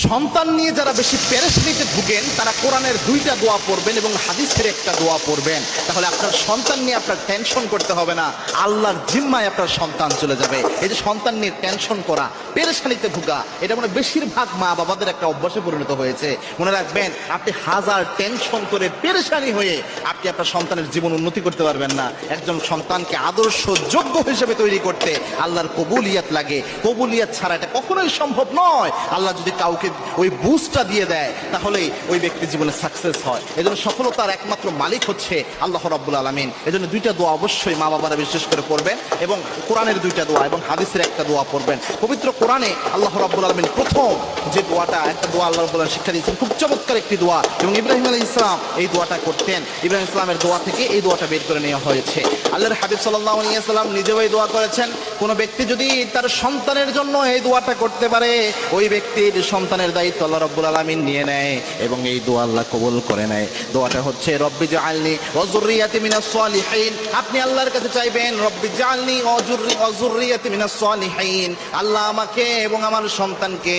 সন্তান নিয়ে যারা বেশি পেরেশানিতে ভুগেন তারা কোরআনের দুইটা দোয়া পড়বেন এবং হাদিসের একটা দোয়া পড়বেন। তাহলে আপনার সন্তান নিয়ে আপনার টেনশন করতে হবে না, আল্লাহর জিম্মায় আপনার সন্তান চলে যাবে। এই যে সন্তান নিয়ে টেনশন করা, পেরেশানিতে ভুগা, এটা মানে বেশিরভাগ মা বাবাদের একটা অভ্যাসে পরিণত হয়েছে। মনে রাখবেন, আপনি হাজার টেনশন করে পেরেশানি হয়ে আপনি আপনার সন্তানের জীবন উন্নতি করতে পারবেন না। একজন সন্তানকে আদর্শ যোগ্য হিসেবে তৈরি করতে আল্লাহর কবুলিয়াত লাগে। কবুলিয়াত ছাড়া এটা কখনোই সম্ভব নয়। আল্লাহ যদি কাউকে ওই বুস্টটা দিয়ে দেয় তাহলে ওই ব্যক্তি জীবনে সাকসেস হয়। এজন্য সফলতার একমাত্র মালিক হচ্ছে আল্লাহ রাব্বুল আলামিন। এজন্য দুইটা দোয়া অবশ্যই মা বাবারা বিশেষ করে পড়বেন এবং কোরআনের দুইটা দোয়া এবং হাদিসের একটা দোয়া পড়বেন। পবিত্র কোরআনে আল্লাহ রাব্বুল আলামিন প্রথম যে দোয়াটা, একটা দোয়া আল্লাহ রাব্বুল আলামিন শিক্ষা দিয়েছেন, খুব চমৎকার একটি দোয়া, এবং ইব্রাহিম আলাইহিস সালাম এই দোয়াটা করতেন। ইব্রাহিম ইসলামের দোয়া থেকে এই দোয়াটা বের করে নেওয়া হয়েছে। আল্লাহর হাবিব সাল্লাল্লাহু আলাইহি ওয়াসাল্লাম নিজেও এই দোয়া করেছেন। কোন ব্যক্তি যদি তার সন্তানের জন্য এই দোয়াটা করতে পারে, ওই ব্যক্তির সন্তানের দায়িত্ব আল্লাহ রাব্বুল আলামিন নিয়ে নেয় এবং এই দোয়া আল্লাহ কবুল করে নেয়। দোয়াটা হচ্ছে রব্বি জাআলনি ওয়া যুররিয়াতি মিনাস সালিহিন। আপনি আল্লাহর কাছে চাইবেন, রব্বি জাআলনি ওয়া যুররিয়াতি মিনাস সালিহিন, আল্লাহ আমাকে এবং আমার সন্তানকে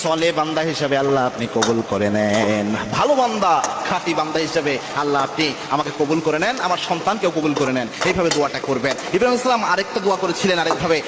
সলেহ বান্দা হিসেবে আল্লাহ আপনি কবুল করে নেন। ভালো বান্দা, খাঁটি বান্দা হিসেবে আল্লাহ আপনি আমাকে কবুল করে নেন, আমার সন্তানকেও কবুল করে নেন। এইভাবে দোয়াটা করবেন। ইব্রাহিম ইসলাম আরেকটা দোয়া করেছিলেন আরেকভাবে।